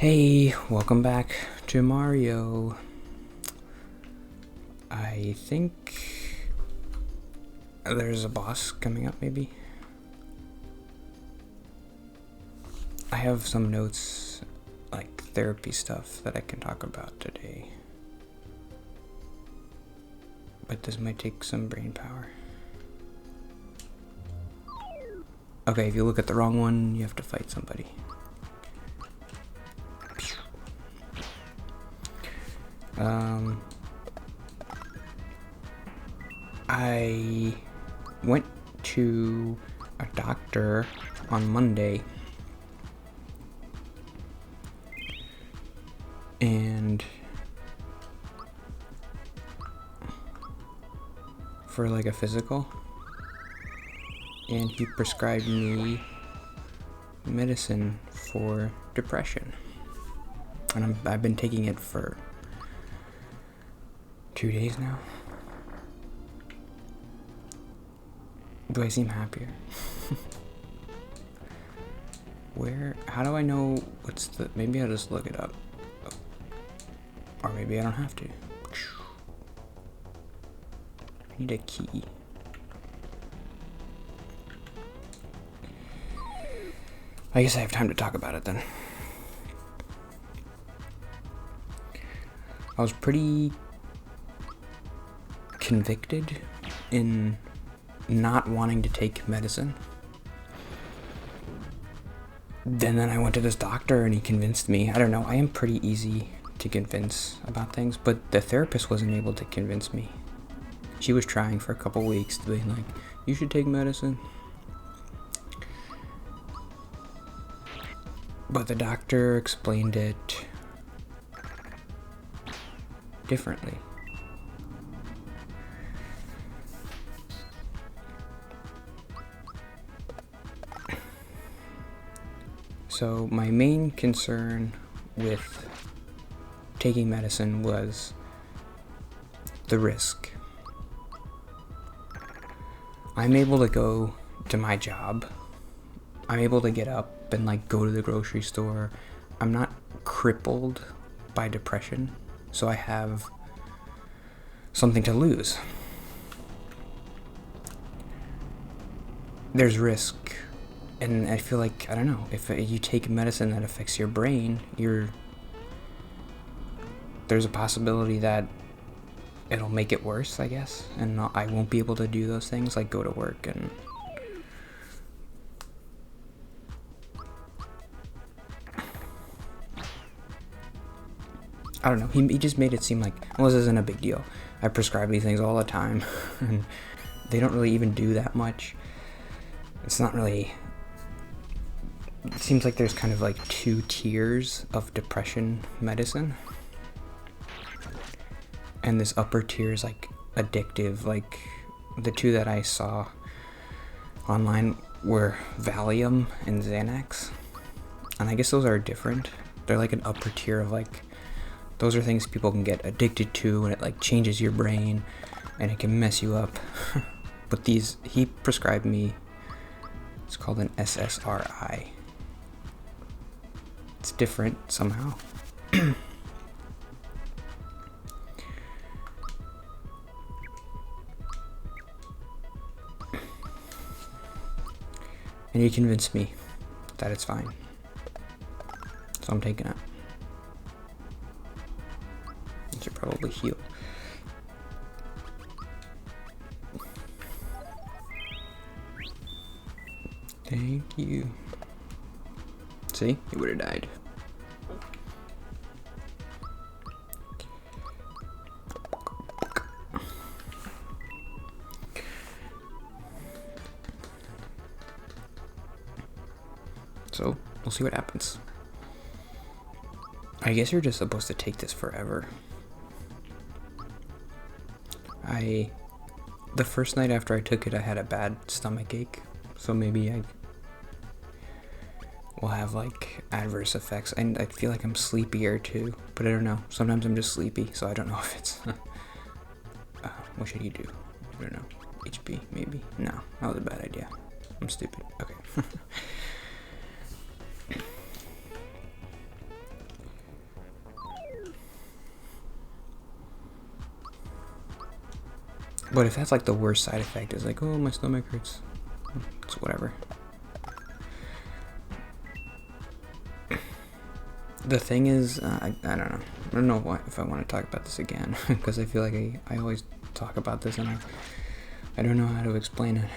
Hey, welcome back to Mario. I think there's a boss coming up, maybe. I have some notes, like therapy stuff, that I can talk about today. But this might take some brain power. Okay, if you look at the wrong one, you have to fight somebody. I went to a doctor on Monday and for like a physical, and he prescribed me medicine for depression, and I've been taking it for 2 days now. Do I seem happier? How do I know maybe I'll just look it up. Or maybe I don't have to. I need a key. I guess I have time to talk about it then. I was pretty convicted in not wanting to take medicine. Then I went to this doctor and he convinced me. I don't know, I am pretty easy to convince about things, but the therapist wasn't able to convince me. She was trying for a couple weeks to be like, you should take medicine. But the doctor explained it differently. So my main concern with taking medicine was the risk. I'm able to go to my job. I'm able to get up and like go to the grocery store. I'm not crippled by depression, so I have something to lose. There's risk. And I feel like, I don't know, if you take medicine that affects your brain, there's a possibility that it'll make it worse, I guess. And I won't be able to do those things, like go to work and... I don't know, he just made it seem like, well, this isn't a big deal. I prescribe these things all the time, and they don't really even do that much. It's not really... It seems like there's kind of like 2 tiers of depression medicine. And this upper tier is like addictive. Like the 2 that I saw online were Valium and Xanax. And I guess those are different. They're like an upper tier of like, those are things people can get addicted to, and it like changes your brain and it can mess you up. But these, he prescribed me, it's called an SSRI. It's different somehow. And he convinced me that it's fine. So I'm taking it. It should probably heal. Thank you. See? He would have died. So, we'll see what happens. I guess you're just supposed to take this forever. The first night after I took it, I had a bad stomach ache. So maybe I will have like adverse effects. And I feel like I'm sleepier too, but I don't know. Sometimes I'm just sleepy, so I don't know if it's... what should you do? I don't know. HP, maybe? No, that was a bad idea. I'm stupid. Okay. But if that's like the worst side effect, is like, oh, my stomach hurts. It's whatever. The thing is, I don't know. I don't know if I want to talk about this again, because I feel like I always talk about this and I don't know how to explain it.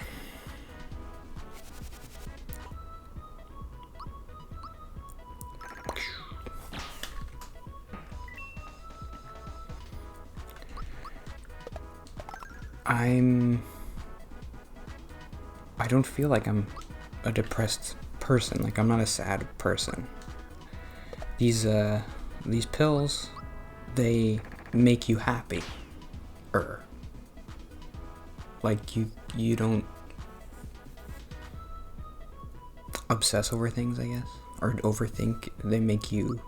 I don't feel like I'm a depressed person. Like, I'm not a sad person. These pills, they make you happy. Like, you don't obsess over things, I guess, or overthink. They make you,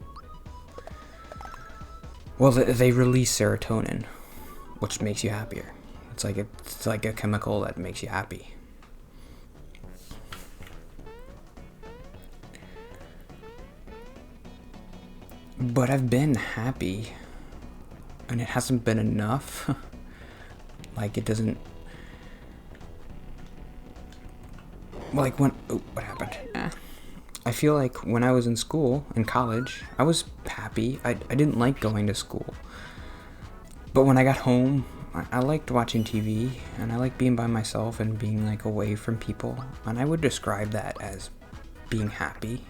well, they release serotonin, which makes you happier. It's like a chemical that makes you happy. But I've been happy, and it hasn't been enough. Like, it doesn't... Like, when... Oh, what happened? I feel like when I was in school, in college, I was happy. I didn't like going to school. But when I got home, I liked watching TV, and I liked being by myself and being, like, away from people. And I would describe that as being happy.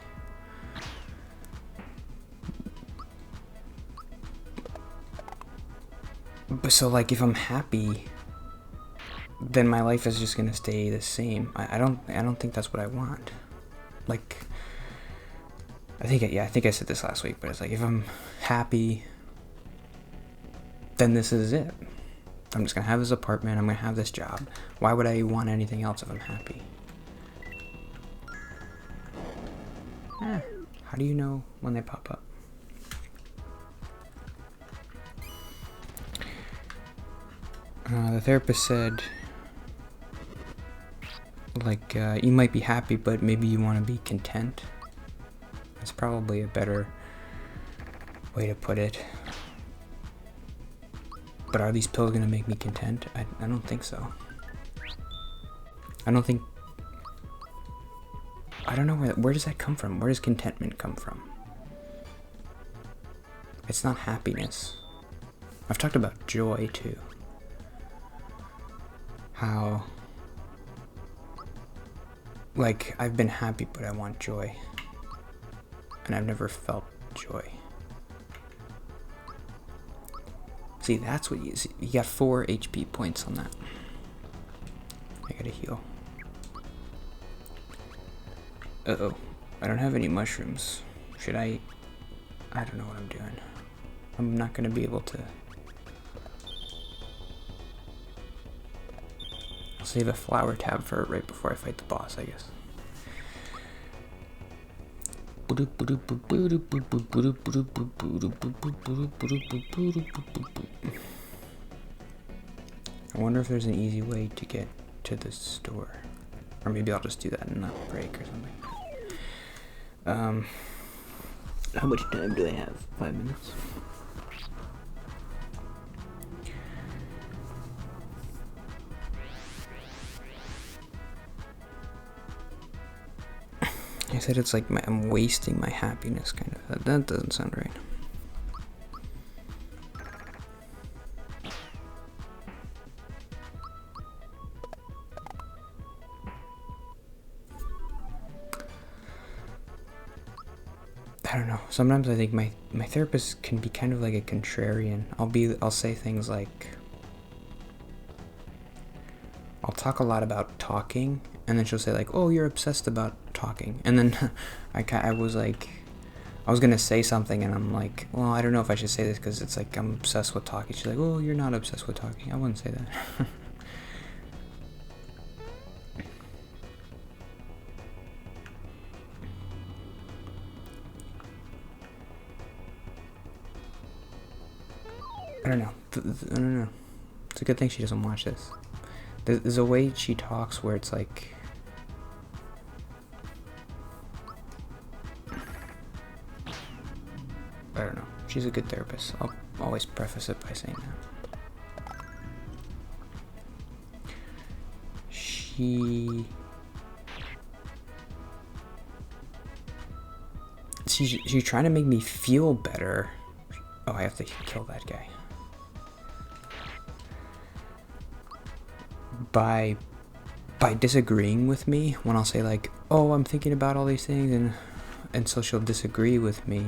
But so, like, if I'm happy, then my life is just gonna stay the same. I don't think that's what I want. Like, I think I said this last week, but it's like, if I'm happy, then this is it. I'm just gonna have this apartment, I'm gonna have this job. Why would I want anything else if I'm happy? How do you know when they pop up? The therapist said, like, you might be happy, but maybe you want to be content. That's probably a better way to put it. But are these pills going to make me content? I don't think so. I don't know where does that come from? Where does contentment come from? It's not happiness. I've talked about joy too. How, like, I've been happy, but I want joy. And I've never felt joy. See, that's what you see. You got 4 HP points on that. I gotta heal. Uh-oh. I don't have any mushrooms. Should I don't know what I'm doing. I'm not gonna be able to... I'll save a flower tab for right before I fight the boss, I guess. I wonder if there's an easy way to get to the store. Or maybe I'll just do that in a break or something. How much time do I have? 5 minutes? I said it's like I'm wasting my happiness, kind of. That doesn't sound right. I don't know. Sometimes I think my therapist can be kind of like a contrarian. I'll say things like, I'll talk a lot about talking, and then she'll say like, oh, you're obsessed about talking. And then I was gonna say something, and I'm like, well, I don't know if I should say this because it's like I'm obsessed with talking. She's like, oh, you're not obsessed with talking. I wouldn't say that. I don't know. It's a good thing she doesn't watch this. There's a way she talks where it's like... I don't know. She's a good therapist. I'll always preface it by saying that. she's trying to make me feel better. Oh, I have to kill that guy. By disagreeing with me when I'll say like, oh, I'm thinking about all these things, and so she'll disagree with me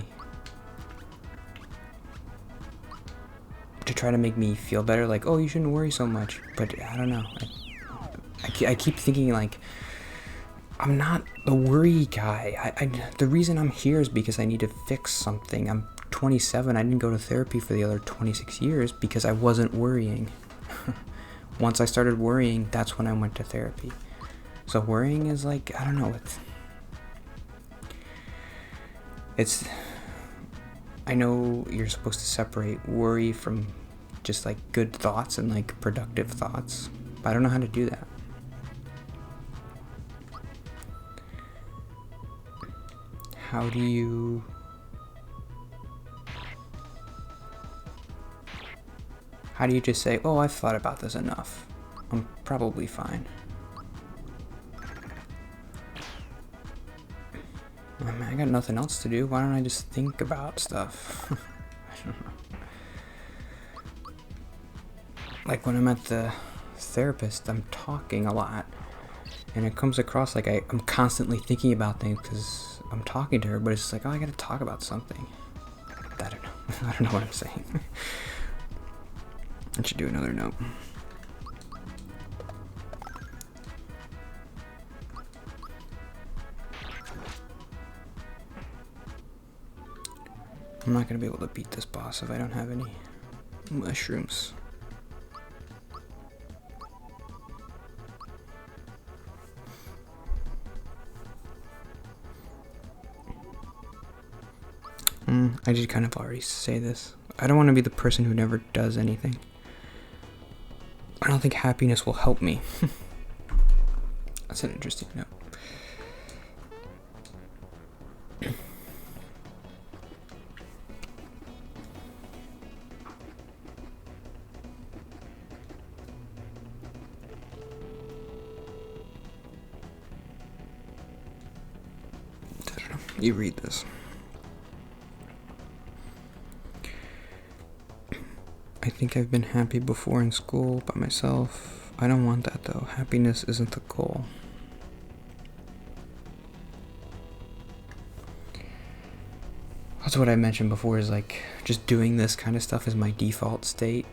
to try to make me feel better, like, oh, you shouldn't worry so much. But I don't know. I keep thinking like, I'm not the worry guy. The reason I'm here is because I need to fix something. I'm 27. I didn't go to therapy for the other 26 years because I wasn't worrying. Once I started worrying, that's when I went to therapy. So worrying is like, I don't know, it's I know you're supposed to separate worry from just like good thoughts and like productive thoughts, but I don't know how to do that. How do you just say, oh, I've thought about this enough, I'm probably fine? I mean, I got nothing else to do. Why don't I just think about stuff? I don't know. Like when I'm at the therapist, I'm talking a lot, and it comes across like I'm constantly thinking about things because I'm talking to her, but it's just like, oh, I gotta talk about something. I don't know. I don't know what I'm saying. I should do another note. I'm not gonna be able to beat this boss if I don't have any mushrooms. I did kind of already say this. I don't want to be the person who never does anything. I don't think happiness will help me. That's an interesting note. I don't know. You read this. I think I've been happy before in school by myself. I don't want that though. Happiness isn't the goal. That's what I mentioned before, is like just doing this kind of stuff is my default state.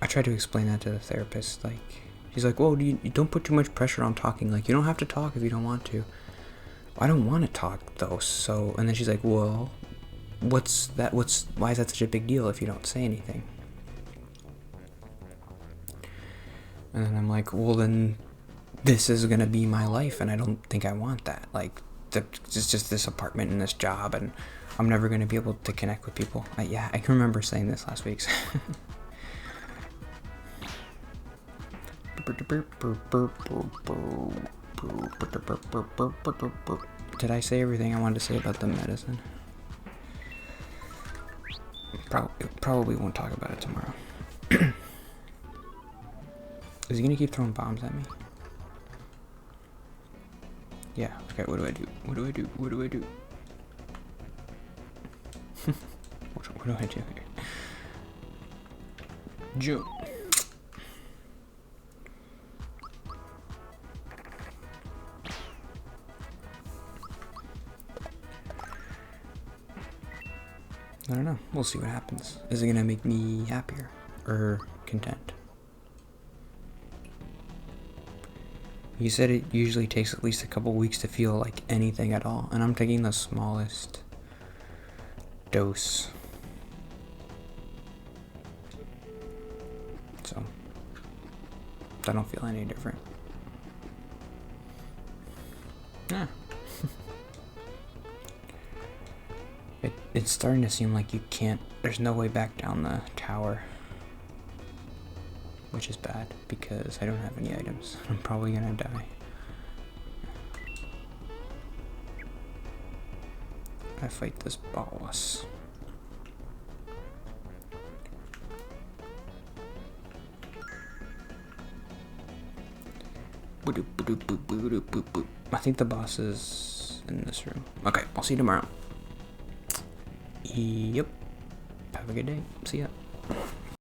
I tried to explain that to the therapist. Like, she's like, well, you don't put too much pressure on talking. Like, you don't have to talk if you don't want to. I don't want to talk though, so. And then she's like, well, why is that such a big deal if you don't say anything? And then I'm like, well, then this is gonna be my life, and I don't think I want that. Like, it's just this apartment and this job, and I'm never gonna be able to connect with people. Yeah, I can remember saying this last week. Did I say everything I wanted to say about the medicine? Probably won't talk about it tomorrow. Is he gonna keep throwing bombs at me? Yeah, okay, what do I do? What do I do? What do I do? What do I do here? Jump. I don't know. We'll see what happens. Is it gonna make me happier or content? He said it usually takes at least a couple weeks to feel like anything at all, and I'm taking the smallest dose. So, I don't feel any different. Yeah. It's starting to seem like there's no way back down the tower. Which is bad, because I don't have any items. I'm probably gonna die. I fight this boss. I think the boss is in this room. Okay, I'll see you tomorrow. Yep. Have a good day. See ya.